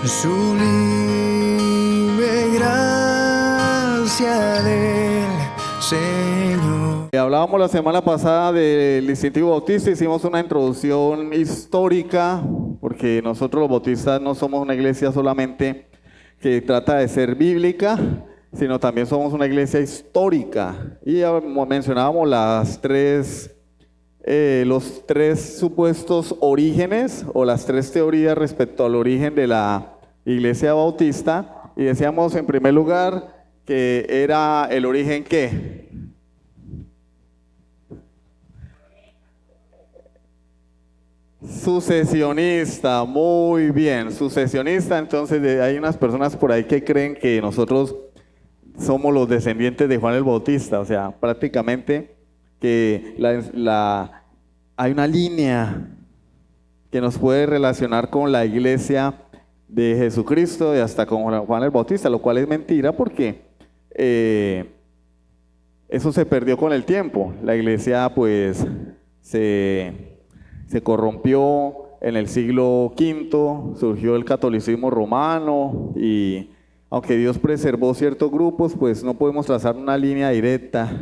sublime gracia del Señor. Hablábamos la semana pasada del distintivo bautista, hicimos una introducción histórica, porque nosotros los bautistas no somos una iglesia solamente que trata de ser bíblica, sino también somos una iglesia histórica. Y ya mencionábamos los tres supuestos orígenes o las tres teorías respecto al origen de la iglesia bautista, y decíamos en primer lugar que era el origen ¿qué? Sucesionista, muy bien, sucesionista. Entonces hay unas personas por ahí que creen que nosotros somos los descendientes de Juan el Bautista, o sea, prácticamente que hay una línea que nos puede relacionar con la iglesia de Jesucristo y hasta con Juan el Bautista, lo cual es mentira porque eso se perdió con el tiempo. La iglesia pues se corrompió en el siglo V, surgió el catolicismo romano y aunque Dios preservó ciertos grupos, pues no podemos trazar una línea directa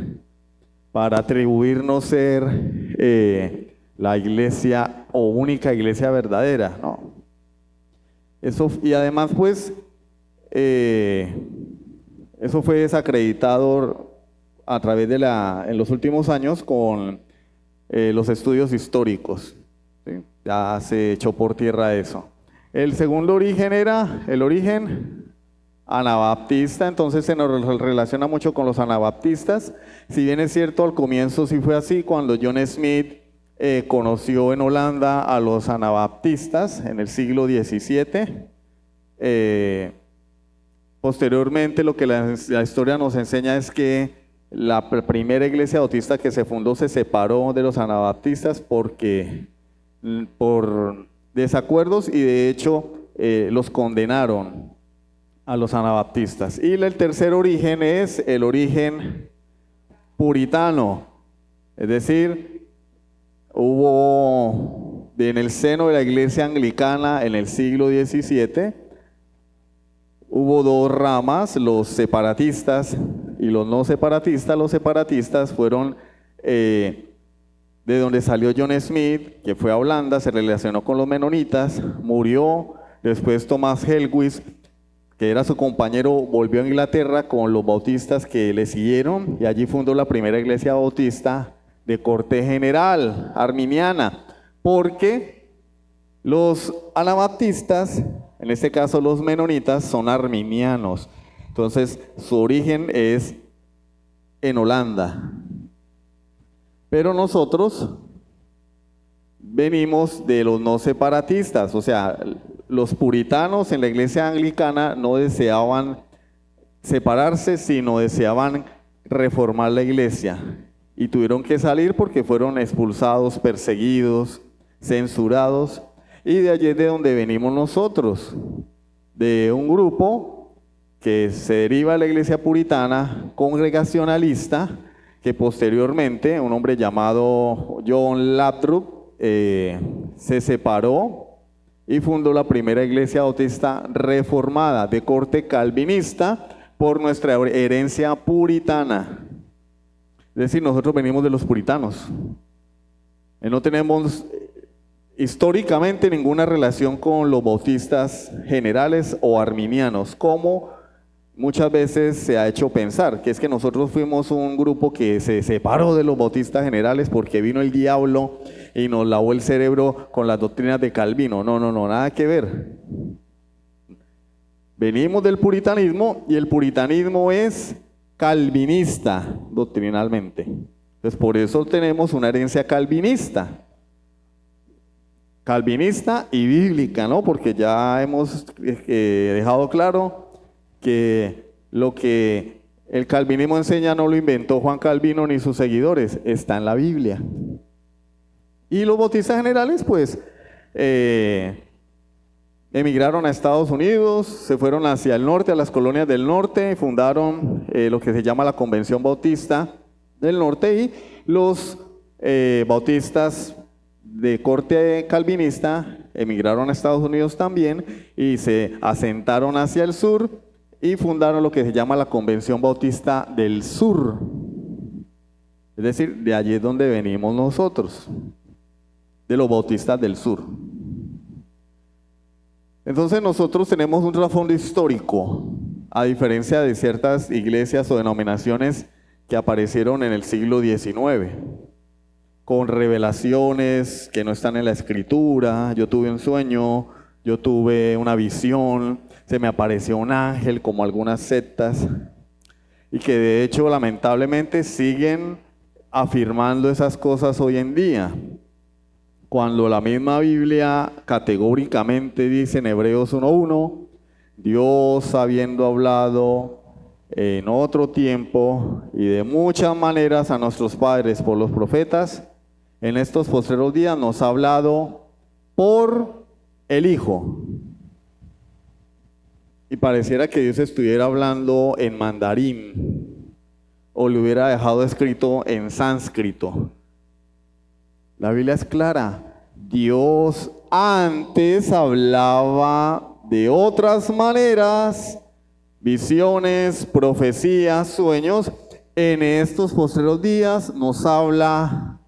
para atribuirnos ser la iglesia o única iglesia verdadera, ¿no? Eso, y además pues eso fue desacreditado a través de en los últimos años con los estudios históricos, ¿sí? Ya se echó por tierra eso. El segundo origen era el origen anabaptista, entonces se nos relaciona mucho con los anabaptistas. Si bien es cierto, al comienzo sí fue así, cuando John Smith conoció en Holanda a los anabaptistas en el siglo XVII. Posteriormente lo que la historia nos enseña es que la primera iglesia bautista que se fundó se separó de los anabaptistas por desacuerdos y de hecho los condenaron a los anabaptistas. Y el tercer origen es el origen puritano, es decir, hubo en el seno de la iglesia anglicana en el siglo XVII, hubo dos ramas, los separatistas y los no separatistas. Los separatistas fueron de donde salió John Smith, que fue a Holanda, se relacionó con los menonitas, murió. Después Thomas Helwys, que era su compañero, volvió a Inglaterra con los bautistas que le siguieron y allí fundó la primera iglesia bautista de corte general, arminiana, porque los anabaptistas, en este caso los menonitas, son arminianos. Entonces su origen es en Holanda. Pero nosotros venimos de los no separatistas, o sea, los puritanos en la iglesia anglicana no deseaban separarse, sino deseaban reformar la iglesia. Y tuvieron que salir porque fueron expulsados, perseguidos, censurados. Y de allí es de donde venimos nosotros, de un grupo que se deriva de la iglesia puritana, congregacionalista, que posteriormente un hombre llamado John Lathrop se separó y fundó la primera iglesia bautista reformada de corte calvinista por nuestra herencia puritana. Es decir, nosotros venimos de los puritanos. No tenemos históricamente ninguna relación con los bautistas generales o arminianos, como muchas veces se ha hecho pensar, que es que nosotros fuimos un grupo que se separó de los bautistas generales porque vino el diablo y nos lavó el cerebro con las doctrinas de Calvino. No, nada que ver. Venimos del puritanismo y el puritanismo es calvinista doctrinalmente. Entonces por eso tenemos una herencia calvinista y bíblica, ¿no? Porque ya hemos dejado claro que lo que el calvinismo enseña no lo inventó Juan Calvino ni sus seguidores, está en la Biblia. Y los bautistas generales pues emigraron a Estados Unidos, se fueron hacia el norte, a las colonias del norte, y fundaron lo que se llama la Convención Bautista del Norte, y los bautistas de corte calvinista emigraron a Estados Unidos también y se asentaron hacia el sur y fundaron lo que se llama la Convención Bautista del Sur. Es decir, de allí es donde venimos nosotros, de los bautistas del sur. Entonces nosotros tenemos un trasfondo histórico, a diferencia de ciertas iglesias o denominaciones que aparecieron en el siglo XIX, con revelaciones que no están en la escritura. Yo tuve un sueño, yo tuve una visión, se me apareció un ángel, como algunas sectas, y que de hecho lamentablemente siguen afirmando esas cosas hoy en día, cuando la misma Biblia categóricamente dice en Hebreos 1:1, Dios habiendo hablado en otro tiempo y de muchas maneras a nuestros padres por los profetas, en estos postreros días nos ha hablado por el Hijo. Y pareciera que Dios estuviera hablando en mandarín o lo hubiera dejado escrito en sánscrito. La Biblia es clara. Dios antes hablaba de otras maneras, visiones, profecías, sueños. En estos postreros días nos habla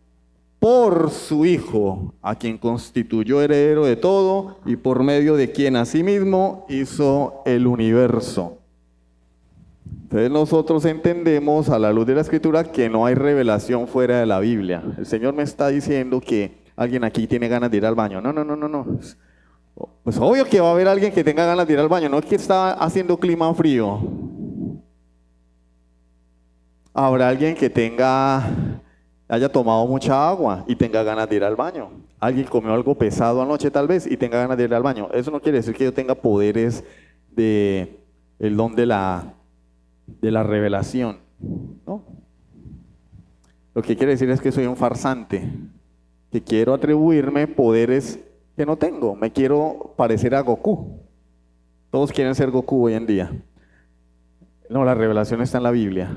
por su Hijo, a quien constituyó heredero de todo y por medio de quien asimismo hizo el universo. Entonces nosotros entendemos a la luz de la Escritura que no hay revelación fuera de la Biblia. El Señor me está diciendo que alguien aquí tiene ganas de ir al baño. No. Pues obvio que va a haber alguien que tenga ganas de ir al baño, no es que está haciendo clima frío. Habrá alguien que haya tomado mucha agua y tenga ganas de ir al baño. Alguien comió algo pesado anoche tal vez y tenga ganas de ir al baño. Eso no quiere decir que yo tenga poderes de el don de la revelación, ¿no? Lo que quiere decir es que soy un farsante, que quiero atribuirme poderes que no tengo. Me quiero parecer a Goku. Todos quieren ser Goku hoy en día. No, la revelación está en la Biblia,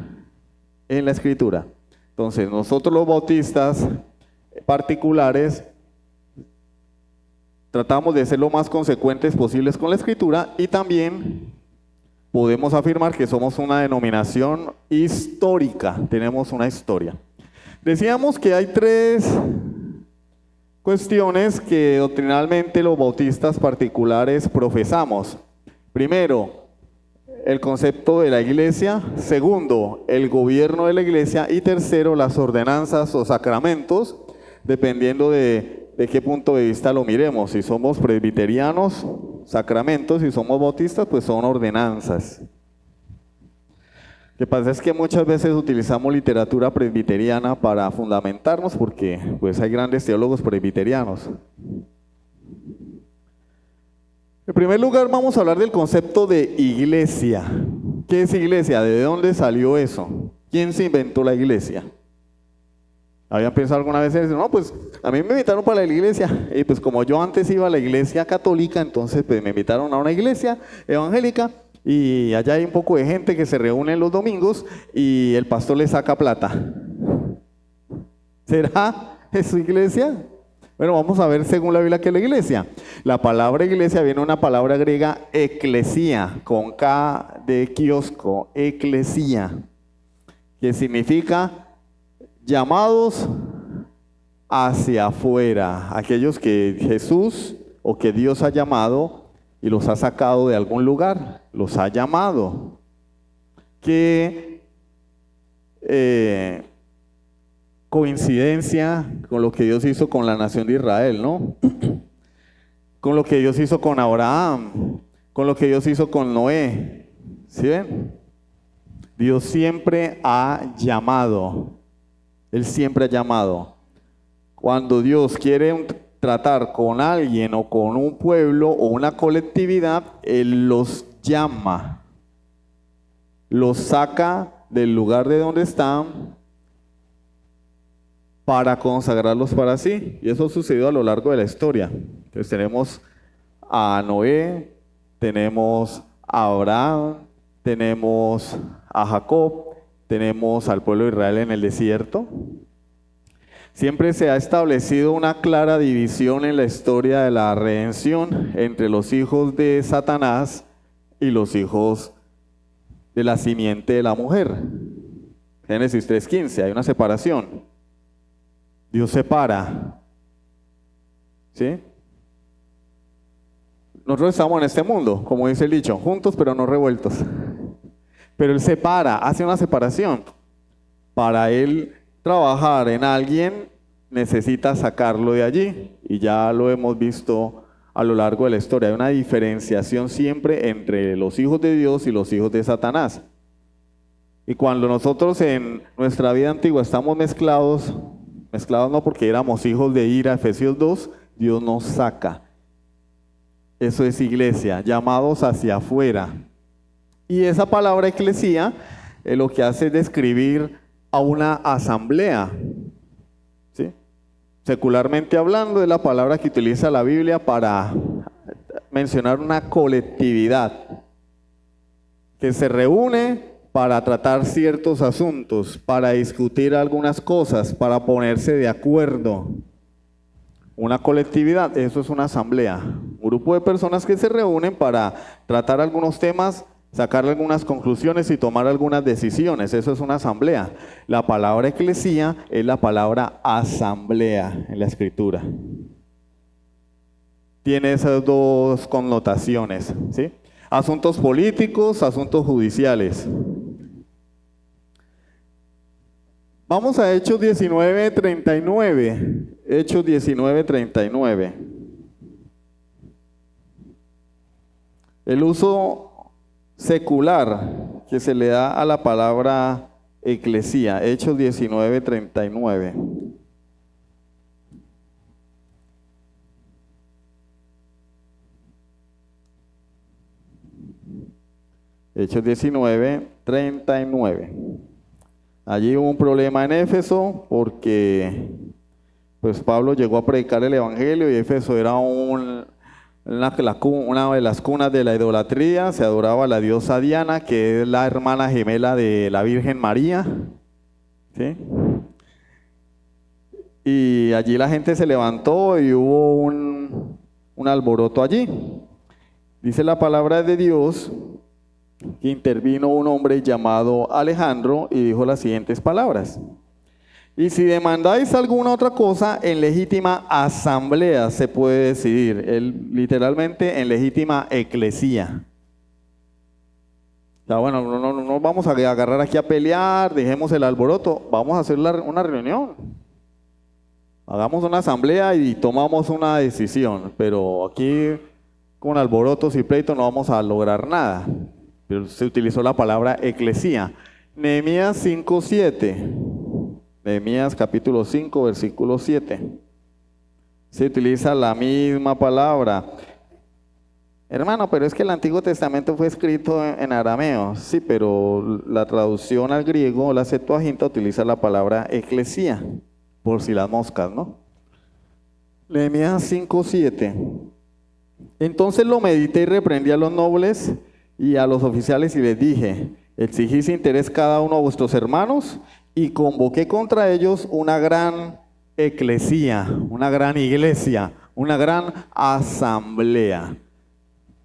en la Escritura. Entonces, nosotros los bautistas particulares tratamos de ser lo más consecuentes posibles con la Escritura y también podemos afirmar que somos una denominación histórica, tenemos una historia. Decíamos que hay tres cuestiones que doctrinalmente los bautistas particulares profesamos. Primero, el concepto de la iglesia. Segundo, el gobierno de la iglesia. Y tercero, las ordenanzas o sacramentos, dependiendo de qué punto de vista lo miremos. Si somos presbiterianos, sacramentos; si somos bautistas, pues son ordenanzas. Lo que pasa es que muchas veces utilizamos literatura presbiteriana para fundamentarnos porque pues hay grandes teólogos presbiterianos. En primer lugar vamos a hablar del concepto de iglesia. ¿Qué es iglesia? ¿De dónde salió eso? ¿Quién se inventó la iglesia? ¿Habían pensado alguna vez en eso? No, pues a mí me invitaron para la iglesia y pues como yo antes iba a la iglesia católica, entonces pues me invitaron a una iglesia evangélica y allá hay un poco de gente que se reúne los domingos y el pastor le saca plata. ¿Será su iglesia? Bueno, vamos a ver según la Biblia qué es la iglesia. La palabra iglesia viene de una palabra griega eclesía, con K de kiosco, eclesía, que significa llamados hacia afuera, aquellos que Jesús o que Dios ha llamado y los ha sacado de algún lugar, los ha llamado. Qué coincidencia con lo que Dios hizo con la nación de Israel, ¿no? Con lo que Dios hizo con Abraham, con lo que Dios hizo con Noé. ¿Sí ven? Dios siempre ha llamado. Él siempre ha llamado. Cuando Dios quiere tratar con alguien o con un pueblo o una colectividad, Él los llama, los saca del lugar de donde están para consagrarlos para sí. Y eso ha sucedido a lo largo de la historia. Entonces tenemos a Noé, tenemos a Abraham, tenemos a Jacob, tenemos al pueblo de Israel en el desierto. Siempre se ha establecido una clara división en la historia de la redención entre los hijos de Satanás y los hijos de la simiente de la mujer. Génesis 3:15, hay una separación. Dios separa. ¿Sí? Nosotros estamos en este mundo, como dice el dicho, juntos pero no revueltos. Pero Él separa, hace una separación. Para Él trabajar en alguien, necesita sacarlo de allí. Y ya lo hemos visto a lo largo de la historia. Hay una diferenciación siempre entre los hijos de Dios y los hijos de Satanás. Y cuando nosotros en nuestra vida antigua estamos mezclados no porque éramos hijos de ira, Efesios 2, Dios nos saca. Eso es iglesia, llamados hacia afuera. Y esa palabra eclesía lo que hace es describir a una asamblea. ¿Sí? Secularmente hablando, es la palabra que utiliza la Biblia para mencionar una colectividad que se reúne para tratar ciertos asuntos, para discutir algunas cosas, para ponerse de acuerdo. Una colectividad, eso es una asamblea. Un grupo de personas que se reúnen para tratar algunos temas, sacar algunas conclusiones y tomar algunas decisiones. Eso es una asamblea. La palabra eclesía es la palabra asamblea en la Escritura. Tiene esas dos connotaciones, ¿sí? Asuntos políticos, asuntos judiciales. Vamos a Hechos 19:39. Hechos 19:39. El uso secular que se le da a la palabra eclesía. Hechos 19:39. Hechos 19:39. Allí hubo un problema en Éfeso porque pues Pablo llegó a predicar el evangelio y Éfeso era una de las cunas de la idolatría. Se adoraba a la diosa Diana, que es la hermana gemela de la Virgen María. ¿Sí? Y allí la gente se levantó y hubo un alboroto allí. Dice la palabra de Dios que intervino un hombre llamado Alejandro y dijo las siguientes palabras: y si demandáis alguna otra cosa, en legítima asamblea se puede decidir. Literalmente en legítima eclesía. Ya, bueno, no vamos a agarrar aquí a pelear, dejemos el alboroto, vamos a hacer una reunión. Hagamos una asamblea y tomamos una decisión, pero aquí con alborotos y pleitos no vamos a lograr nada. Pero se utilizó la palabra eclesía. Nehemías 5:7. Nehemías capítulo 5, versículo 7. Se utiliza la misma palabra. Hermano, pero es que el Antiguo Testamento fue escrito en arameo. Sí, pero la traducción al griego, la Septuaginta, utiliza la palabra eclesía. Por si las moscas, ¿no? Nehemías 5:7. Entonces lo medité y reprendí a los nobles y a los oficiales y les dije: exigís interés cada uno a vuestros hermanos, y convoqué contra ellos una gran eclesía, una gran iglesia, una gran asamblea.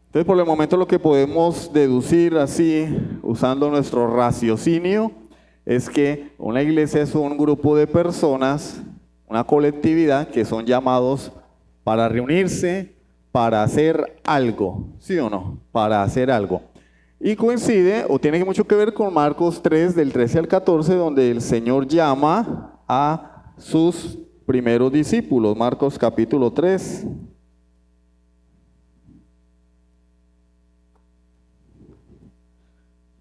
Entonces, por el momento lo que podemos deducir así, usando nuestro raciocinio, es que una iglesia es un grupo de personas, una colectividad que son llamados para reunirse, para hacer algo, ¿sí o no? Para hacer algo. Y coincide, o tiene mucho que ver con Marcos 3, del 13 al 14, donde el Señor llama a sus primeros discípulos. Marcos capítulo 3.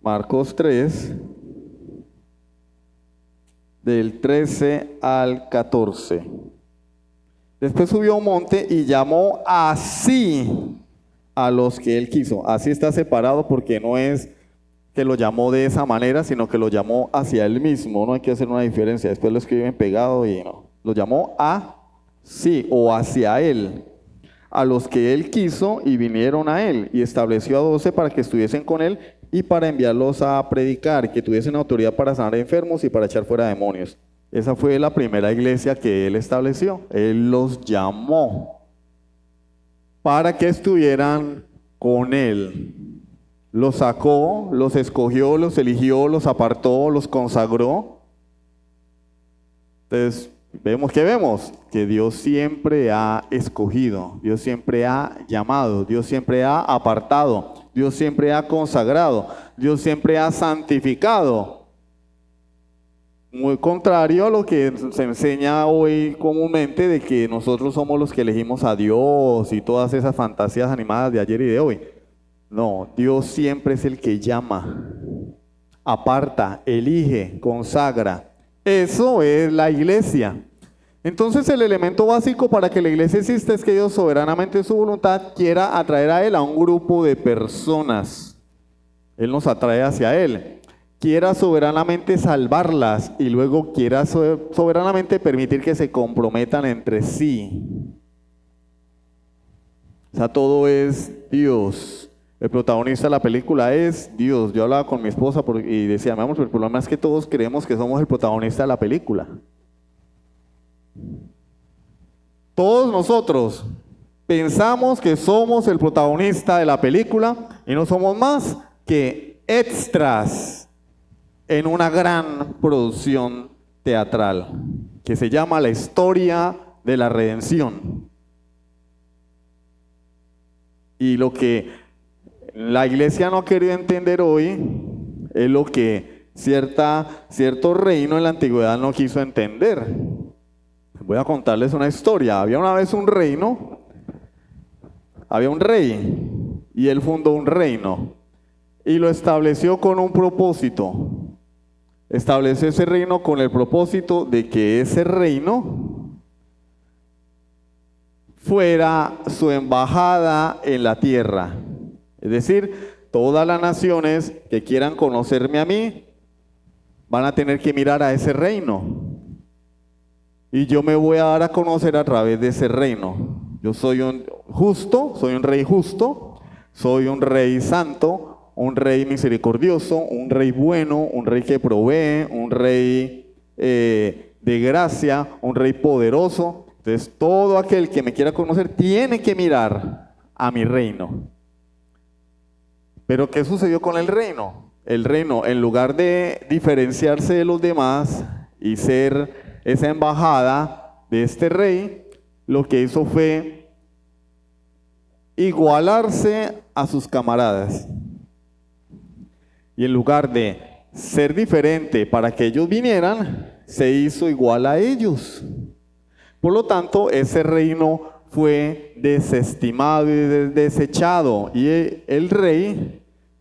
Marcos 3, del 13 al 14. Después subió a un monte y llamó así a los que él quiso. Así está separado porque no es que lo llamó de esa manera, sino que lo llamó hacia él mismo. No hay que hacer una diferencia. Después lo escriben pegado y no. Lo llamó así o hacia él. A los que él quiso y vinieron a él. Y estableció a 12 para que estuviesen con él y para enviarlos a predicar, que tuviesen autoridad para sanar enfermos y para echar fuera demonios. Esa fue la primera iglesia que Él estableció. Él los llamó para que estuvieran con Él. Los sacó, los escogió, los eligió, los apartó, los consagró. Entonces, vemos que Dios siempre ha escogido, Dios siempre ha llamado, Dios siempre ha apartado, Dios siempre ha consagrado, Dios siempre ha santificado. Muy contrario a lo que se enseña hoy comúnmente de que nosotros somos los que elegimos a Dios y todas esas fantasías animadas de ayer y de hoy. No, Dios siempre es el que llama, aparta, elige, consagra. Eso es la iglesia. Entonces el elemento básico para que la iglesia exista es que Dios soberanamente en su voluntad quiera atraer a Él a un grupo de personas. Él nos atrae hacia Él. Quiera soberanamente salvarlas y luego quiera soberanamente permitir que se comprometan entre sí. O sea, todo es Dios. El protagonista de la película es Dios. Yo hablaba con mi esposa y decía, mi amor, el problema es que todos creemos que somos el protagonista de la película. Todos nosotros pensamos que somos el protagonista de la película y no somos más que extras en una gran producción teatral que se llama La Historia de la Redención. Y lo que la iglesia no ha querido entender hoy es lo que cierto reino en la antigüedad no quiso entender. Voy a contarles una historia. Había una vez un reino, había un rey y él fundó un reino y lo estableció con un propósito. Estableció ese reino con el propósito de que ese reino fuera su embajada en la tierra. Es decir, todas las naciones que quieran conocerme a mí van a tener que mirar a ese reino. Y yo me voy a dar a conocer a través de ese reino. Yo soy un justo, soy un rey justo, soy un rey santo, un rey misericordioso, un rey bueno, un rey que provee, un rey de gracia, un rey poderoso. Entonces todo aquel que me quiera conocer tiene que mirar a mi reino. Pero ¿qué sucedió con el reino? El reino, en lugar de diferenciarse de los demás y ser esa embajada de este rey, lo que hizo fue igualarse a sus camaradas. Y en lugar de ser diferente para que ellos vinieran, se hizo igual a ellos. Por lo tanto, ese reino fue desestimado y desechado. Y el rey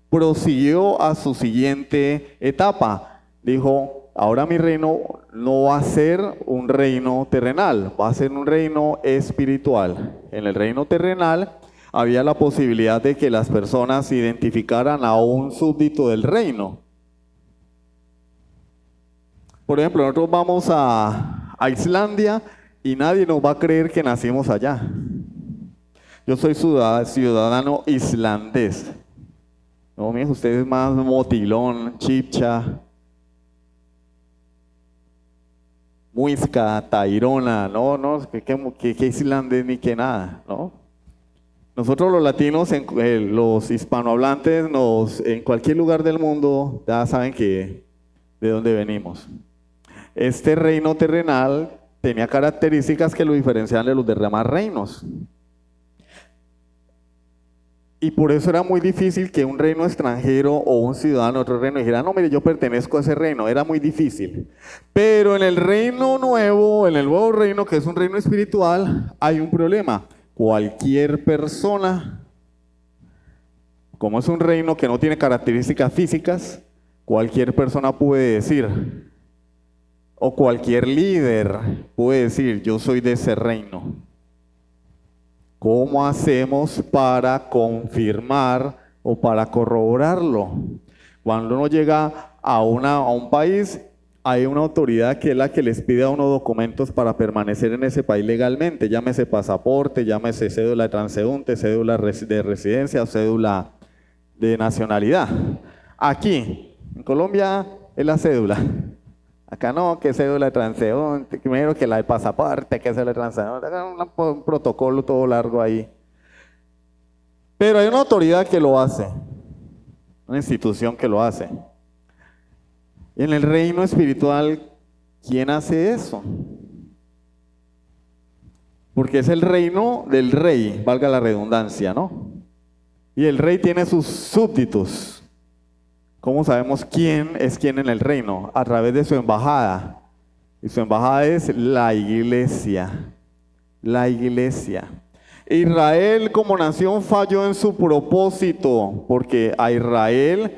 prosiguió a su siguiente etapa. Dijo, ahora mi reino no va a ser un reino terrenal, va a ser un reino espiritual. En el reino terrenal había la posibilidad de que las personas identificaran a un súbdito del reino. Por ejemplo, nosotros vamos a Islandia y nadie nos va a creer que nacimos allá. Yo soy ciudadano islandés. No, mijo, usted es más motilón, chipcha, muisca, tairona, no, que islandés ni que nada, ¿no? Nosotros los latinos, los hispanohablantes, en cualquier lugar del mundo, ya saben de dónde venimos. Este reino terrenal tenía características que lo diferenciaban de los demás reinos. Y por eso era muy difícil que un reino extranjero o un ciudadano de otro reino dijera, no, mire, yo pertenezco a ese reino. Era muy difícil. Pero en el reino nuevo, en el nuevo reino, que es un reino espiritual, hay un problema. Cualquier persona, como es un reino que no tiene características físicas, cualquier persona puede decir, o cualquier líder puede decir, yo soy de ese reino. ¿Cómo hacemos para confirmar o para corroborarlo? Cuando uno llega a un país, hay una autoridad que es la que les pide a uno documentos para permanecer en ese país legalmente, llámese pasaporte, llámese cédula de transeúnte, cédula de residencia o cédula de nacionalidad. Aquí, en Colombia, es la cédula. Acá no, que cédula de transeúnte, primero que la del pasaporte, que cédula de transeúnte, un protocolo todo largo ahí. Pero hay una autoridad que lo hace, una institución que lo hace. En el reino espiritual, ¿quién hace eso? Porque es el reino del rey, valga la redundancia, ¿no? Y el rey tiene sus súbditos. ¿Cómo sabemos quién es quién en el reino? A través de su embajada. Y su embajada es la iglesia. La iglesia. Israel como nación falló en su propósito, porque a Israel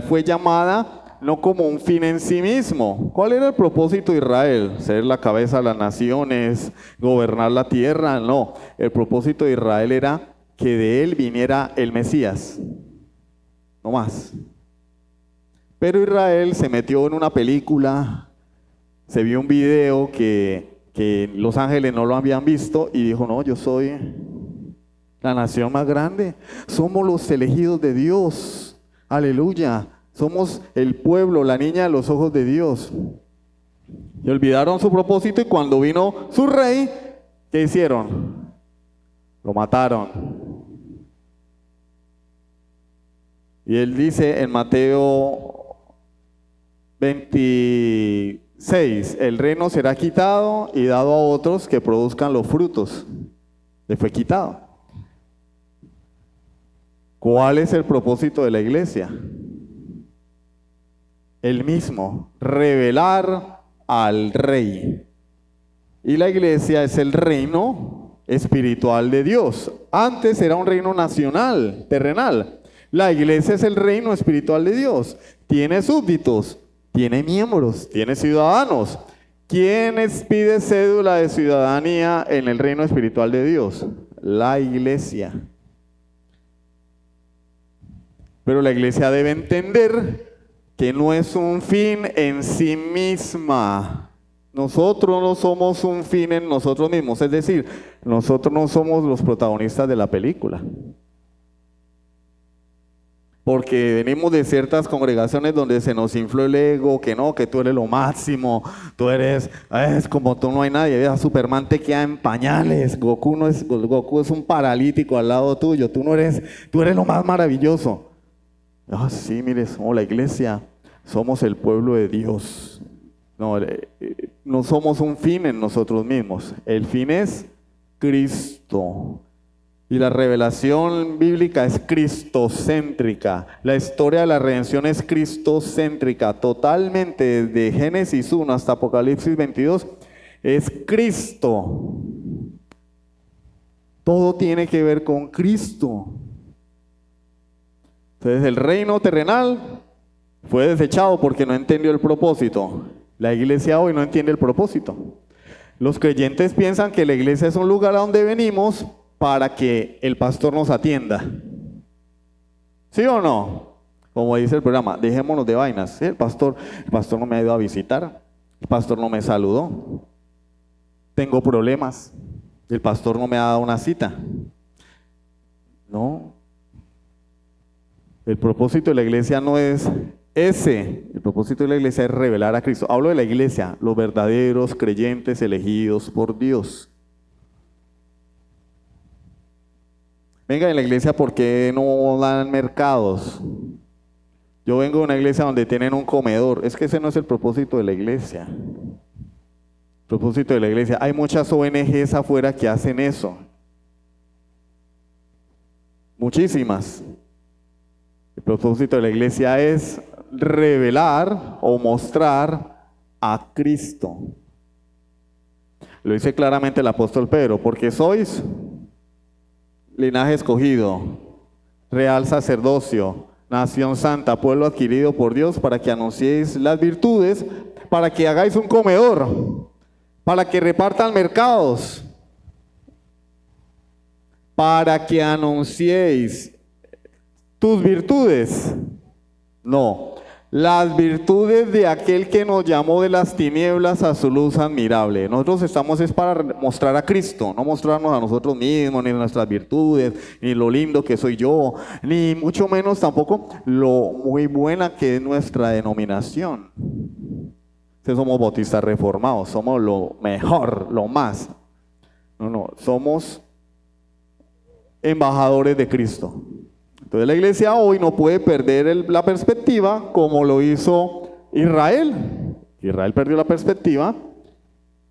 fue llamada no como un fin en sí mismo. ¿Cuál era el propósito de Israel? Ser la cabeza de las naciones, gobernar la tierra. No, el propósito de Israel era que de él viniera el Mesías. No más. Pero Israel se metió en una película, se vio un video que los ángeles no lo habían visto y dijo, no, yo soy la nación más grande, somos los elegidos de Dios, aleluya, somos el pueblo, la niña de los ojos de Dios. Y olvidaron su propósito y cuando vino su rey, ¿qué hicieron? Lo mataron. Y él dice en Mateo 26, el reino será quitado y dado a otros que produzcan los frutos. Le fue quitado. ¿Cuál es el propósito de la iglesia? El mismo, revelar al rey. Y la iglesia es el reino espiritual de Dios. Antes era un reino nacional, terrenal. La iglesia es el reino espiritual de Dios. Tiene súbditos, tiene miembros, tiene ciudadanos. ¿Quién pide cédula de ciudadanía en el reino espiritual de Dios? La iglesia. Pero la iglesia debe entender que no es un fin en sí misma. Nosotros no somos un fin en nosotros mismos, es decir, nosotros no somos los protagonistas de la película. Porque venimos de ciertas congregaciones donde se nos infló el ego, que no, que tú eres lo máximo, tú eres, es como tú no hay nadie, Superman te queda en pañales, Goku es un paralítico al lado tuyo, tú eres lo más maravilloso. Ah, sí, mire, somos la iglesia, somos el pueblo de Dios. No somos un fin en nosotros mismos, el fin es Cristo. Y la revelación bíblica es cristocéntrica. La historia de la redención es cristocéntrica. Totalmente desde Génesis 1 hasta Apocalipsis 22 es Cristo. Todo tiene que ver con Cristo. Entonces el reino terrenal fue desechado porque no entendió el propósito. La iglesia hoy no entiende el propósito. Los creyentes piensan que la iglesia es un lugar a donde venimos para que el pastor nos atienda. ¿Sí o no? Como dice el programa, dejémonos de vainas. ¿Sí? El pastor no me ha ido a visitar, el pastor no me saludó, tengo problemas, el pastor no me ha dado una cita. No. El propósito de la iglesia no es ese. El propósito de la iglesia es revelar a Cristo. Hablo de la iglesia, los verdaderos creyentes elegidos por Dios. Venga, en la iglesia, ¿por qué no dan mercados? Yo vengo de una iglesia donde tienen un comedor. Es que ese no es el propósito de la iglesia. El propósito de la iglesia. Hay muchas ONGs afuera que hacen eso. Muchísimas. El propósito de la iglesia es revelar o mostrar a Cristo. Lo dice claramente el apóstol Pedro, porque sois linaje escogido, real sacerdocio, nación santa, pueblo adquirido por Dios, para que anunciéis las virtudes, para que hagáis un comedor, para que repartan mercados, para que anunciéis tus virtudes. No, las virtudes de aquel que nos llamó de las tinieblas a su luz admirable. Nosotros estamos es para mostrar a Cristo, no mostrarnos a nosotros mismos, ni nuestras virtudes, ni lo lindo que soy yo, ni mucho menos tampoco lo muy buena que es nuestra denominación. somos bautistas reformados, somos lo mejor, lo más. No, somos embajadores de Cristo. Entonces la iglesia hoy no puede perder la perspectiva como lo hizo Israel. Israel perdió la perspectiva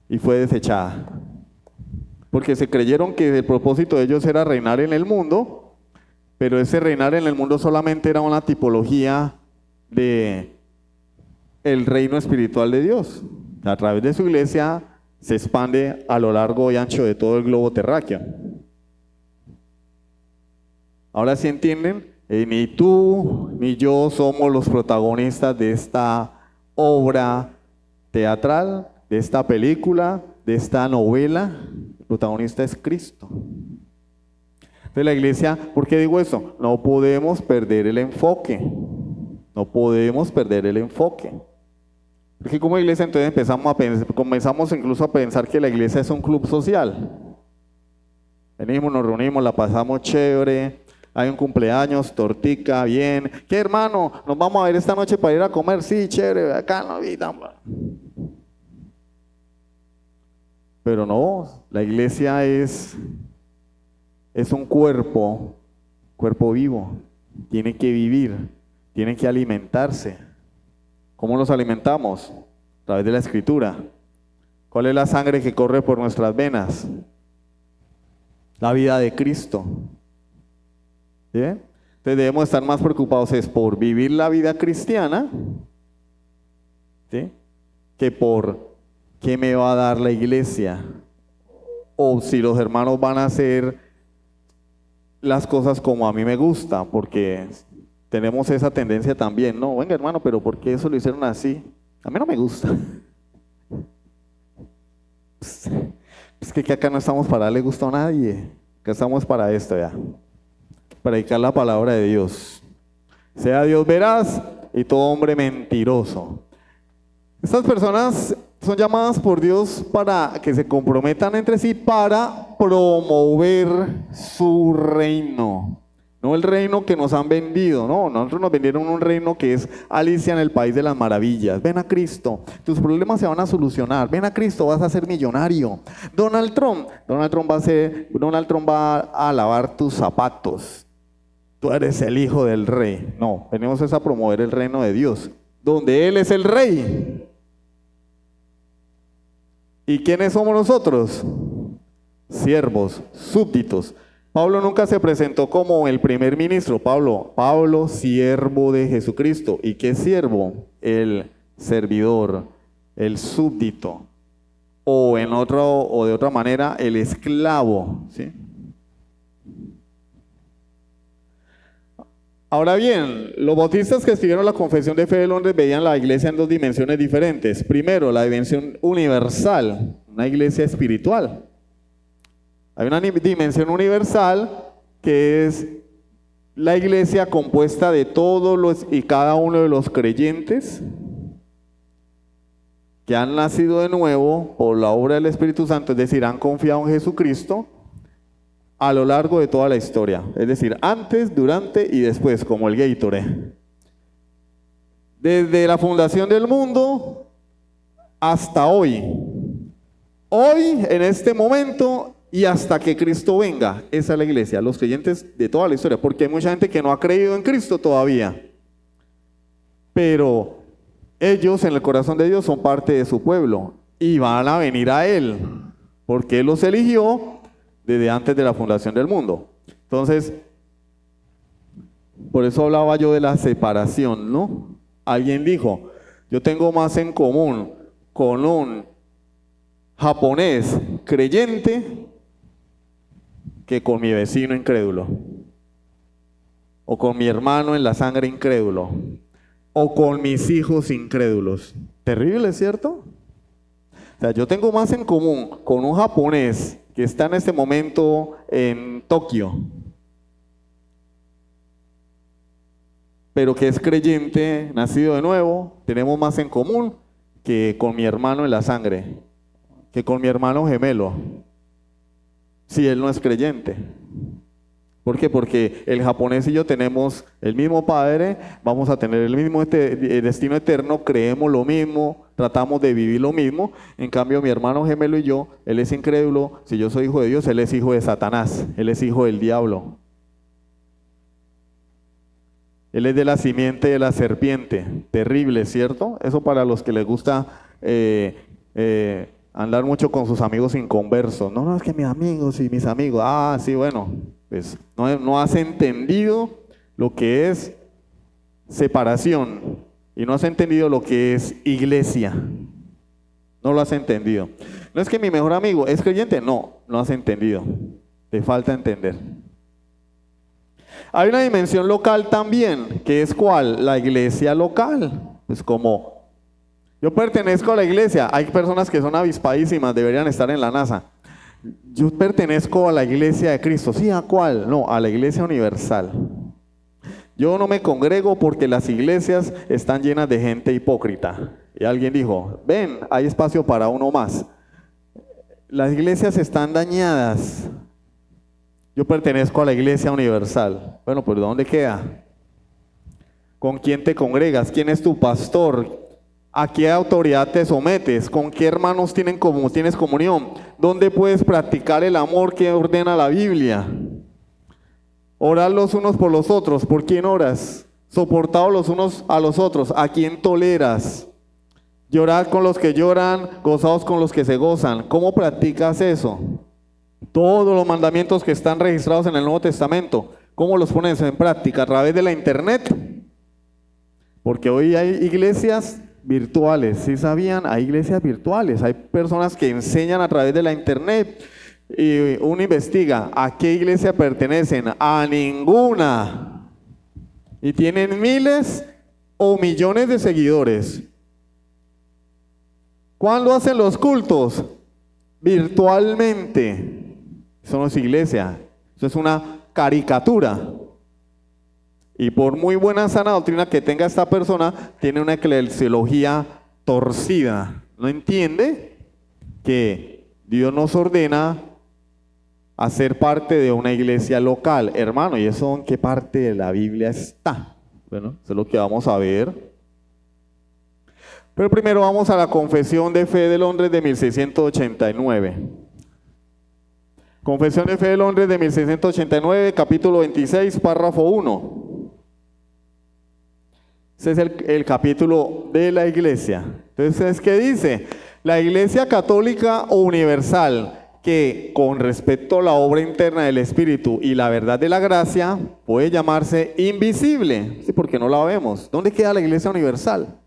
y fue desechada. Porque se creyeron que el propósito de ellos era reinar en el mundo, pero ese reinar en el mundo solamente era una tipología de el reino espiritual de Dios. A través de su iglesia se expande a lo largo y ancho de todo el globo terráqueo. Ahora sí entienden, ni tú ni yo somos los protagonistas de esta obra teatral, de esta película, de esta novela. El protagonista es Cristo. Entonces la iglesia, ¿por qué digo eso? No podemos perder el enfoque. No podemos perder el enfoque. Porque como iglesia entonces comenzamos incluso a pensar que la iglesia es un club social. Venimos, nos reunimos, la pasamos chévere, hay un cumpleaños, tortica, bien. ¿Qué, hermano? Nos vamos a ver esta noche para ir a comer. Sí, chévere, acá no vida. Pero no, la iglesia es un cuerpo vivo. Tiene que vivir, tiene que alimentarse. ¿Cómo nos alimentamos? A través de la Escritura. ¿Cuál es la sangre que corre por nuestras venas? La vida de Cristo. ¿Sí? Entonces debemos estar más preocupados por vivir la vida cristiana, ¿sí?, que por qué me va a dar la iglesia, o si los hermanos van a hacer las cosas como a mí me gusta, porque tenemos esa tendencia también. No, venga hermano, pero ¿por qué eso lo hicieron así? A mí no me gusta. Es que acá no estamos para darle gusto a nadie, que estamos para esto ya. Predicar la palabra de Dios. Sea Dios veraz y todo hombre mentiroso. Estas personas son llamadas por Dios para que se comprometan entre sí para promover su reino. No el reino que nos han vendido, no, nosotros nos vendieron un reino que es Alicia en el País de las Maravillas. Ven a Cristo, tus problemas se van a solucionar. Ven a Cristo, vas a ser millonario. Donald Trump va a lavar tus zapatos. Tú eres el hijo del rey. No, venimos a promover el reino de Dios, donde Él es el rey. ¿Y quiénes somos nosotros? Siervos, súbditos. Pablo nunca se presentó como el primer ministro. Pablo, siervo de Jesucristo. ¿Y qué siervo? El servidor, el súbdito. O de otra manera, el esclavo, ¿sí? Ahora bien, los bautistas que escribieron la Confesión de Fe de Londres veían la iglesia en dos dimensiones diferentes. Primero, la dimensión universal, una iglesia espiritual. Hay una dimensión universal que es la iglesia compuesta de todos y cada uno de los creyentes que han nacido de nuevo por la obra del Espíritu Santo, es decir, han confiado en Jesucristo a lo largo de toda la historia, es decir, antes, durante y después, como el Gatorade. Desde la fundación del mundo hasta hoy. Hoy, en este momento y hasta que Cristo venga, esa es la iglesia, los creyentes de toda la historia, porque hay mucha gente que no ha creído en Cristo todavía. Pero ellos en el corazón de Dios son parte de su pueblo y van a venir a Él, porque Él los eligió desde antes de la fundación del mundo. Entonces, por eso hablaba yo de la separación, ¿no? Alguien dijo, yo tengo más en común con un japonés creyente que con mi vecino incrédulo, o con mi hermano en la sangre incrédulo, o con mis hijos incrédulos. Terrible, ¿cierto? O sea, yo tengo más en común con un japonés que está en este momento en Tokio, pero que es creyente, nacido de nuevo. Tenemos más en común que con mi hermano en la sangre, que con mi hermano gemelo, si él no es creyente. ¿Por qué? Porque el japonés y yo tenemos el mismo padre, vamos a tener el mismo destino eterno, creemos lo mismo, tratamos de vivir lo mismo. En cambio, mi hermano gemelo y yo, él es incrédulo. Si yo soy hijo de Dios, él es hijo de Satanás, él es hijo del diablo. Él es de la simiente de la serpiente. Terrible, ¿cierto? Eso para los que les gusta andar mucho con sus amigos inconversos. No, no, es que mis amigos y mis amigos. Ah, sí, bueno, pues no has entendido lo que es separación y no has entendido lo que es iglesia. No lo has entendido. No es que mi mejor amigo es creyente. No, no has entendido. Te falta entender. Hay una dimensión local también, que es ¿cuál? La iglesia local. Pues como yo pertenezco a la iglesia, hay personas que son avispadísimas, deberían estar en la NASA. Yo pertenezco a la iglesia de Cristo. ¿Sí? ¿A cuál? No, a la iglesia universal. Yo no me congrego porque las iglesias están llenas de gente hipócrita. Y alguien dijo, ven, hay espacio para uno más. Las iglesias están dañadas. Yo pertenezco a la iglesia universal. Bueno, pues ¿dónde queda? ¿Con quién te congregas? ¿Quién es tu pastor? ¿A qué autoridad te sometes? ¿Con qué hermanos tienes comunión? ¿Dónde puedes practicar el amor que ordena la Biblia? Orar los unos por los otros. ¿Por quién oras? Soportados los unos a los otros. ¿A quién toleras? Llorad con los que lloran, gozaos con los que se gozan. ¿Cómo practicas eso? Todos los mandamientos que están registrados en el Nuevo Testamento, ¿cómo los pones en práctica? ¿A través de la internet? Porque hoy hay iglesias virtuales, ¿sí sabían? Hay iglesias virtuales, hay personas que enseñan a través de la internet y uno investiga a qué iglesia pertenecen, a ninguna, y tienen miles o millones de seguidores. ¿Cuándo hacen los cultos? Virtualmente. Eso no es iglesia, eso es una caricatura. Y por muy buena sana doctrina que tenga esta persona, tiene una eclesiología torcida. No entiende que Dios nos ordena a ser parte de una iglesia local. Hermano, ¿y eso en qué parte de la Biblia está? Bueno, eso es lo que vamos a ver. Pero primero vamos a la Confesión de Fe de Londres de 1689. Confesión de Fe de Londres de 1689, capítulo 26, párrafo 1. Ese es el capítulo de la iglesia. Entonces, ¿qué dice? La iglesia católica o universal, que con respecto a la obra interna del Espíritu y la verdad de la gracia, puede llamarse invisible. Sí, porque no la vemos. ¿Dónde queda la iglesia universal?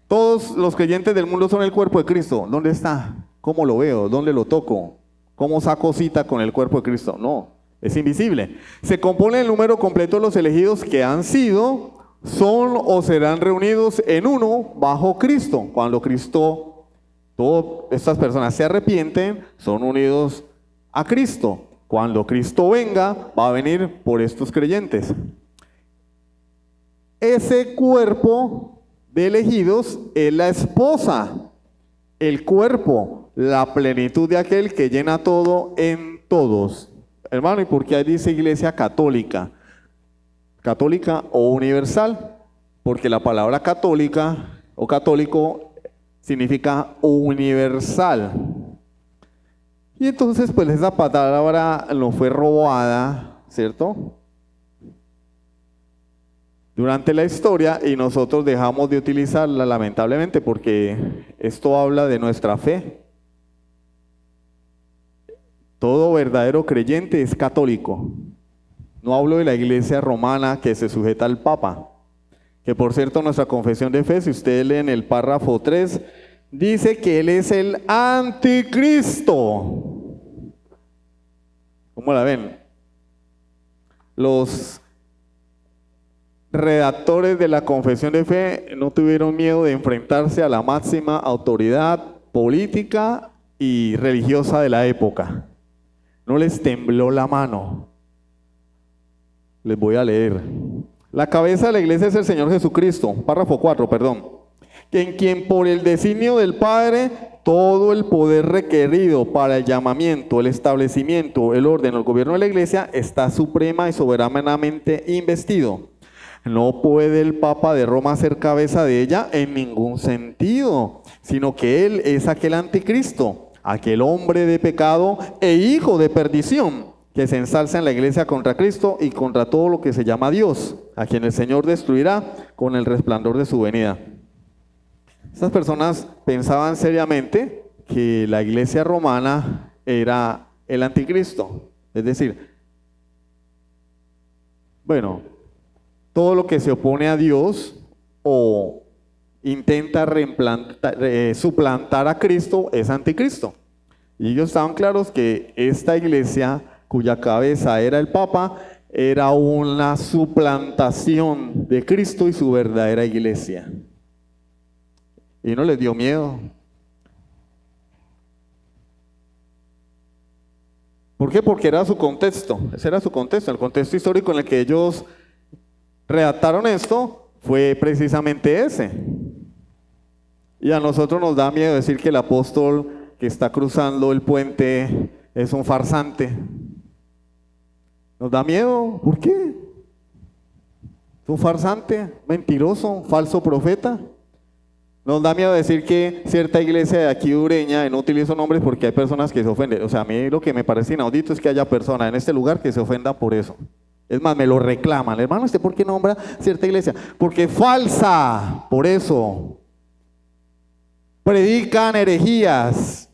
Todos los creyentes del mundo son el cuerpo de Cristo. ¿Dónde está? ¿Cómo lo veo? ¿Dónde lo toco? ¿Cómo saco cita con el cuerpo de Cristo? No, es invisible. Se compone el número completo de los elegidos que han sido, son o serán reunidos en uno bajo Cristo. Cuando Cristo, todas estas personas se arrepienten, son unidos a Cristo. Cuando Cristo venga, va a venir por estos creyentes. Ese cuerpo de elegidos es la esposa, el cuerpo, la plenitud de aquel que llena todo en todos. Hermano, ¿y por qué ahí dice iglesia católica? Católica o universal, porque la palabra católica o católico significa universal. Y entonces pues esa palabra no fue robada, ¿cierto? Durante la historia, y nosotros dejamos de utilizarla lamentablemente porque esto habla de nuestra fe. Todo verdadero creyente es católico. No hablo de la iglesia romana que se sujeta al Papa, que por cierto nuestra confesión de fe, si ustedes leen el párrafo 3, dice que él es el anticristo. ¿Cómo la ven? Los redactores de la confesión de fe no tuvieron miedo de enfrentarse a la máxima autoridad política y religiosa de la época. No les tembló la mano. Les voy a leer. La cabeza de la iglesia es el Señor Jesucristo, párrafo 4, perdón, en quien por el designio del Padre todo el poder requerido para el llamamiento, el establecimiento, el orden, el gobierno de la iglesia está suprema y soberanamente investido. No puede el Papa de Roma ser cabeza de ella en ningún sentido, sino que él es aquel anticristo, aquel hombre de pecado e hijo de perdición, que se ensalza en la iglesia contra Cristo y contra todo lo que se llama Dios, a quien el Señor destruirá con el resplandor de su venida. Estas personas pensaban seriamente que la iglesia romana era el anticristo, es decir, bueno, todo lo que se opone a Dios o intenta suplantar a Cristo es anticristo. Y ellos estaban claros que esta iglesia, cuya cabeza era el Papa, era una suplantación de Cristo y su verdadera iglesia. Y no les dio miedo. ¿Por qué? Porque era su contexto. Ese era su contexto. El contexto histórico en el que ellos redactaron esto fue precisamente ese. Y a nosotros nos da miedo decir que el apóstol que está cruzando el puente es un farsante. Nos da miedo. ¿Por qué? Es un farsante, mentiroso, un falso profeta. Nos da miedo decir que cierta iglesia de aquí Ureña, y no utilizo nombres porque hay personas que se ofenden. O sea, a mí lo que me parece inaudito es que haya personas en este lugar que se ofendan por eso. Es más, me lo reclaman. Hermano, ¿usted por qué nombra cierta iglesia? Porque es falsa, por eso. Predican herejías.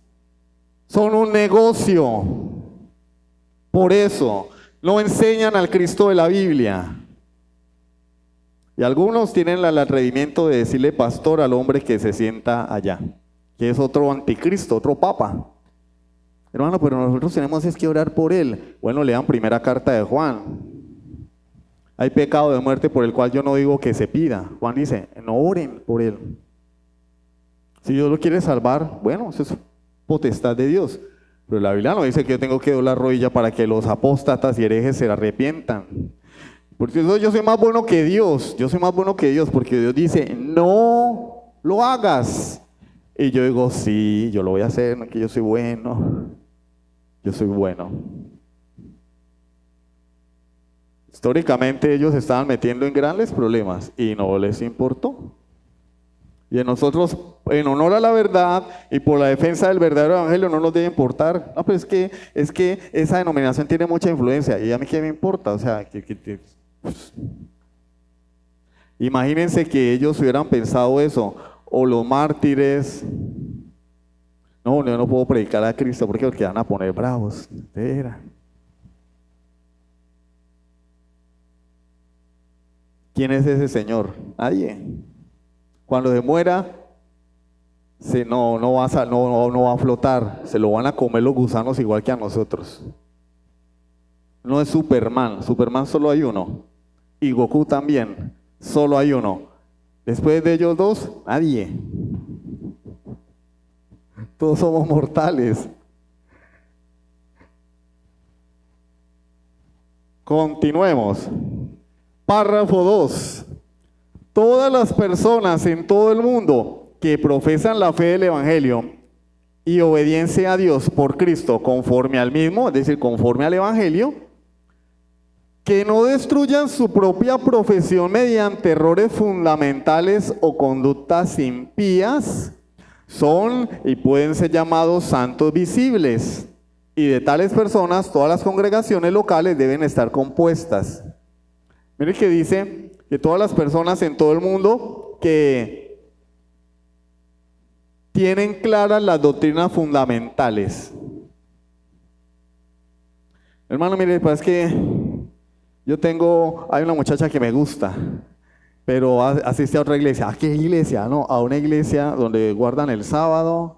Son un negocio. Por eso. No enseñan al Cristo de la Biblia. Y algunos tienen el atrevimiento de decirle pastor al hombre que se sienta allá, que es otro anticristo, otro papa. Hermano, pero nosotros tenemos es que orar por él. Bueno, lean primera carta de Juan. Hay pecado de muerte por el cual yo no digo que se pida. Juan dice, no oren por él. Si Dios lo quiere salvar, bueno, eso es potestad de Dios. Pero la Biblia no dice que yo tengo que doblar rodilla para que los apóstatas y herejes se arrepientan. Porque yo soy más bueno que Dios. Yo soy más bueno que Dios porque Dios dice, no lo hagas. Y yo digo, sí, yo lo voy a hacer, no, que yo soy bueno. Yo soy bueno. Históricamente ellos estaban metiendo en grandes problemas y no les importó. Y a nosotros, en honor a la verdad y por la defensa del verdadero evangelio, no nos debe importar. No, pero es que esa denominación tiene mucha influencia. ¿Y a mí qué me importa? O sea, pues, imagínense que ellos hubieran pensado eso. O los mártires. No, yo no puedo predicar a Cristo porque van a poner bravos. Espera. ¿Quién es ese Señor? Nadie. Cuando se muera, no va a flotar. Se lo van a comer los gusanos igual que a nosotros. No es Superman. Superman solo hay uno. Y Goku también. Solo hay uno. Después de ellos dos, nadie. Todos somos mortales. Continuemos. Párrafo 2. Todas las personas en todo el mundo que profesan la fe del Evangelio y obediencia a Dios por Cristo conforme al mismo, es decir, conforme al Evangelio, que no destruyan su propia profesión mediante errores fundamentales o conductas impías, son y pueden ser llamados santos visibles. Y de tales personas, todas las congregaciones locales deben estar compuestas. Mire que dice que todas las personas en todo el mundo que tienen claras las doctrinas fundamentales. Hermano, mire, pues es que hay una muchacha que me gusta, pero asiste a otra iglesia. ¿A qué iglesia? No, a una iglesia donde guardan el sábado,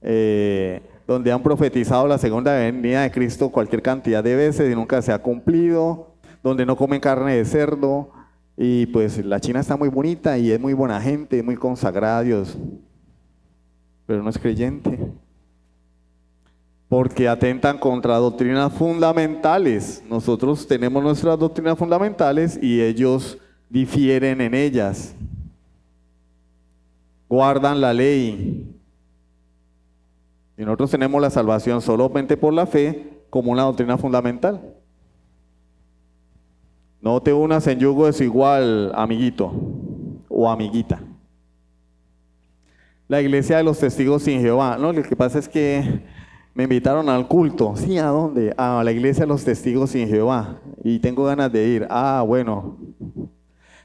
donde han profetizado la segunda venida de Cristo cualquier cantidad de veces y nunca se ha cumplido, donde no comen carne de cerdo, y pues la China está muy bonita y es muy buena gente, es muy consagrada a Dios, pero no es creyente, porque atentan contra doctrinas fundamentales. Nosotros tenemos nuestras doctrinas fundamentales y ellos difieren en ellas. guardan la ley. Y nosotros tenemos la salvación solamente por la fe como una doctrina fundamental. No te unas en yugo desigual, amiguito o amiguita. La iglesia de los testigos sin Jehová. No, lo que pasa es que me invitaron al culto. Sí, ¿a dónde? A la iglesia de los testigos sin Jehová. Y tengo ganas de ir. Ah, bueno.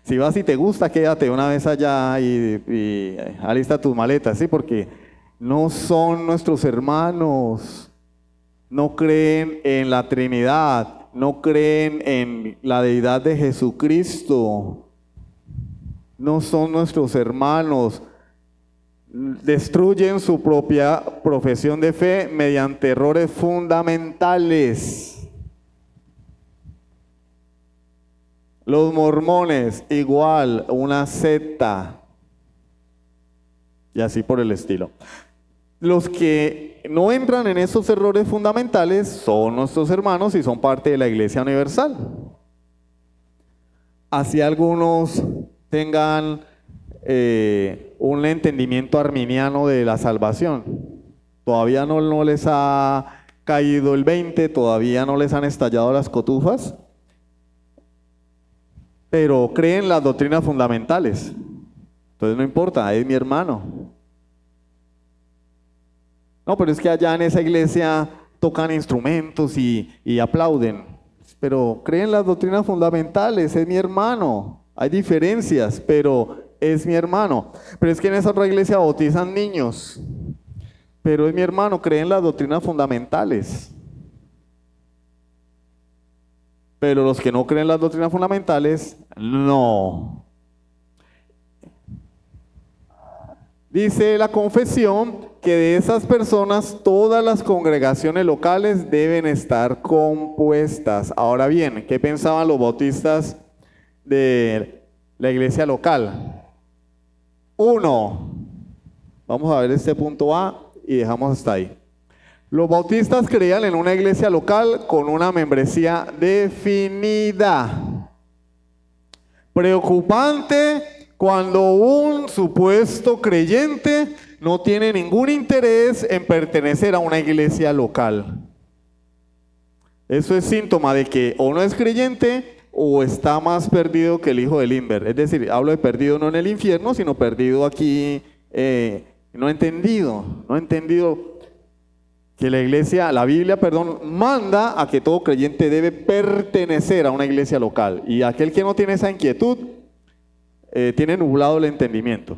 Si vas y te gusta, quédate una vez allá y alista tus maletas, ¿sí? Porque no son nuestros hermanos. No creen en la Trinidad. No creen en la deidad de Jesucristo. No son nuestros hermanos. Destruyen su propia profesión de fe mediante errores fundamentales. Los mormones, igual, una secta. Y así por el estilo. Los que no entran en esos errores fundamentales son nuestros hermanos y son parte de la Iglesia Universal. Así algunos tengan un entendimiento arminiano de la salvación. Todavía no les ha caído el 20, todavía no les han estallado las cotufas, pero creen las doctrinas fundamentales. Entonces no importa, es mi hermano. No, pero es que allá en esa iglesia tocan instrumentos y aplauden, pero creen las doctrinas fundamentales, es mi hermano. Hay diferencias, pero es mi hermano. Pero es que en esa otra iglesia bautizan niños, pero es mi hermano, creen las doctrinas fundamentales. Pero los que no creen las doctrinas fundamentales, no. Dice la confesión que de esas personas todas las congregaciones locales deben estar compuestas. Ahora bien, ¿qué pensaban los bautistas de la iglesia local? 1. Vamos a ver este punto A y dejamos hasta ahí. Los bautistas creían en una iglesia local con una membresía definida. Preocupante cuando un supuesto creyente no tiene ningún interés en pertenecer a una iglesia local. Eso es síntoma de que o no es creyente o está más perdido que el hijo de Limber. Es decir, hablo de perdido no en el infierno, sino perdido aquí, no entendido que la iglesia, la Biblia, manda a que todo creyente debe pertenecer a una iglesia local. Y aquel que no tiene esa inquietud, tiene nublado el entendimiento.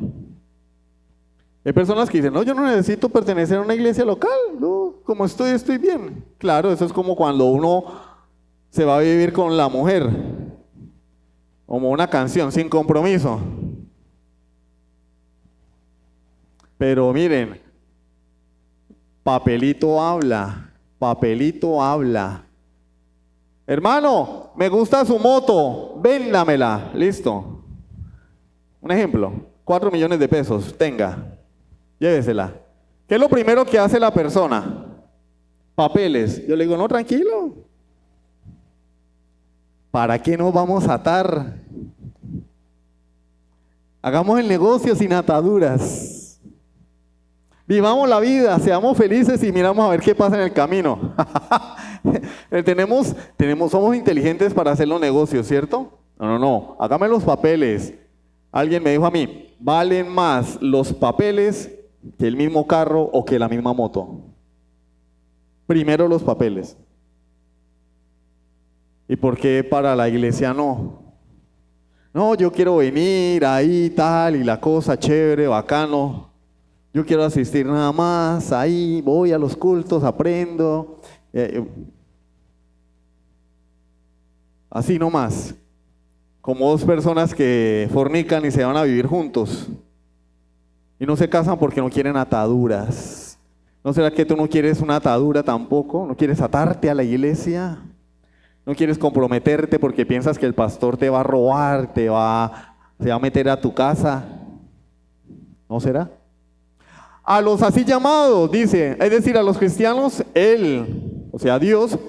Hay personas que dicen, no, yo no necesito pertenecer a una iglesia local, no, como estoy bien. Claro, eso es como cuando uno se va a vivir con la mujer, como una canción, sin compromiso. Pero miren, papelito habla, papelito habla. Hermano, me gusta su moto, véndamela, listo. Un ejemplo, 4 millones de pesos, tenga, llévesela. ¿Qué es lo primero que hace la persona? Papeles. Yo le digo, no, tranquilo. ¿Para qué nos vamos a atar? Hagamos el negocio sin ataduras. Vivamos la vida, seamos felices y miramos a ver qué pasa en el camino. Somos inteligentes para hacer los negocios, ¿cierto? No, hágame los papeles. Alguien me dijo a mí, valen más los papeles que el mismo carro o que la misma moto. Primero los papeles. ¿Y por qué para la iglesia no? No, yo quiero venir ahí tal y la cosa chévere, bacano. Yo quiero asistir nada más, ahí voy a los cultos, aprendo. Así nomás. Como dos personas que fornican y se van a vivir juntos. Y no se casan porque no quieren ataduras. ¿No será que tú no quieres una atadura tampoco? ¿No quieres atarte a la iglesia? ¿No quieres comprometerte porque piensas que el pastor te va a robar, se va a meter a tu casa? ¿No será? A los así llamados, dice, es decir, a los cristianos, Él, o sea, Dios,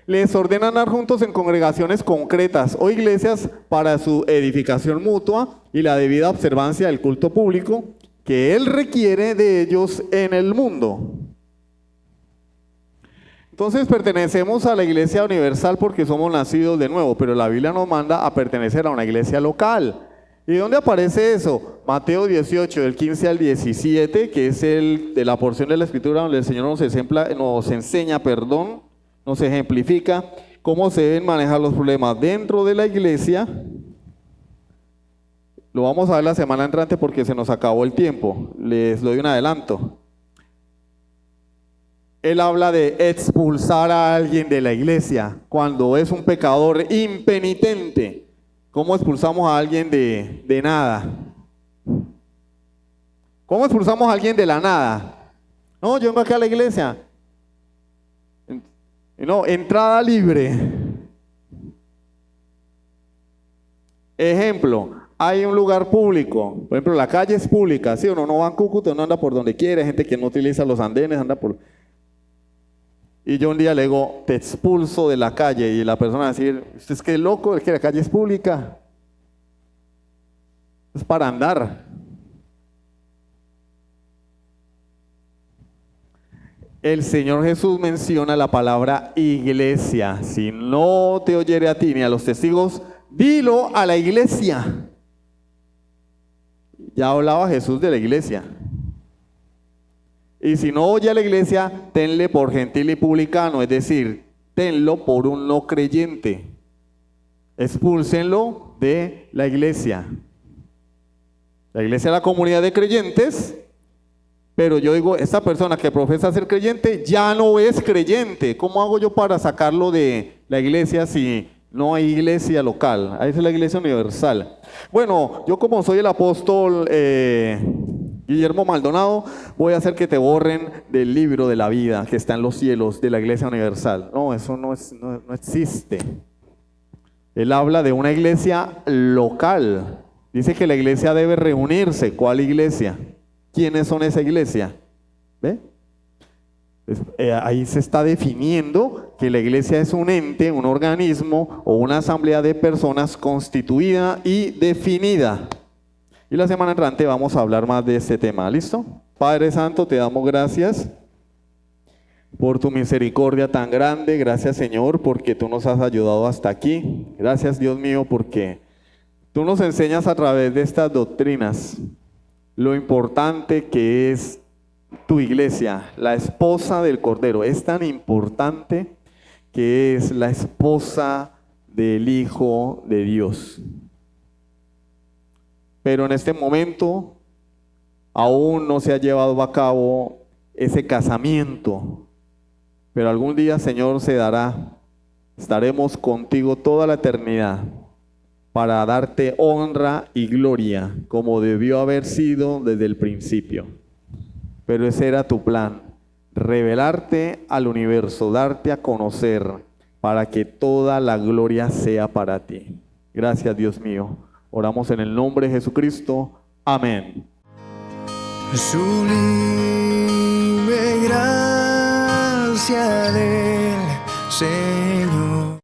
les ordena andar juntos en congregaciones concretas o iglesias para su edificación mutua y la debida observancia del culto público, que Él requiere de ellos en el mundo. Entonces pertenecemos a la iglesia universal porque somos nacidos de nuevo, pero la Biblia nos manda a pertenecer a una iglesia local. ¿Y dónde aparece eso? Mateo 18, del 15 al 17, que es de la porción de la Escritura donde el Señor nos enseña, nos ejemplifica cómo se deben manejar los problemas dentro de la iglesia. Lo vamos a ver la semana entrante porque se nos acabó el tiempo. Les doy un adelanto. Él habla de expulsar a alguien de la iglesia cuando es un pecador impenitente. ¿Cómo expulsamos a alguien de nada? ¿Cómo expulsamos a alguien de la nada? No, yo vengo acá a la iglesia. No, entrada libre. Ejemplo. Hay un lugar público, por ejemplo, la calle es pública, ¿sí? Uno no va en Cúcuta, uno anda por donde quiere, hay gente que no utiliza los andenes, anda por... Y yo un día le digo, te expulso de la calle, y la persona va a decir, ¿usted es que loco? Es que la calle es pública. Es para andar. El Señor Jesús menciona la palabra iglesia. Si no te oyere a ti ni a los testigos, dilo a la iglesia. Ya hablaba Jesús de la iglesia. Y si no oye a la iglesia, tenle por gentil y publicano, es decir, tenlo por un no creyente. Expúlsenlo de la iglesia. La iglesia es la comunidad de creyentes, pero yo digo, esta persona que profesa ser creyente ya no es creyente. ¿Cómo hago yo para sacarlo de la iglesia si no hay iglesia local? Ahí es la iglesia universal. Bueno, yo como soy el apóstol Guillermo Maldonado, voy a hacer que te borren del libro de la vida que está en los cielos de la iglesia universal. No, eso no existe. Él habla de una iglesia local. Dice que la iglesia debe reunirse. ¿Cuál iglesia? ¿Quiénes son esa iglesia? ¿Ve? Ahí se está definiendo que la iglesia es un ente, un organismo o una asamblea de personas constituida y definida. Y la semana entrante vamos a hablar más de este tema. ¿Listo? Padre Santo, te damos gracias por tu misericordia tan grande. Gracias, Señor, porque tú nos has ayudado hasta aquí. Gracias, Dios mío, porque tú nos enseñas a través de estas doctrinas lo importante que es tu iglesia, la esposa del Cordero. Es tan importante que es la esposa del Hijo de Dios. Pero en este momento aún no se ha llevado a cabo ese casamiento. Pero algún día, Señor, se dará. Estaremos contigo toda la eternidad para darte honra y gloria como debió haber sido desde el principio. Pero ese era tu plan, revelarte al universo, darte a conocer para que toda la gloria sea para ti. Gracias, Dios mío. Oramos en el nombre de Jesucristo. Amén. Sublime gracia del Señor.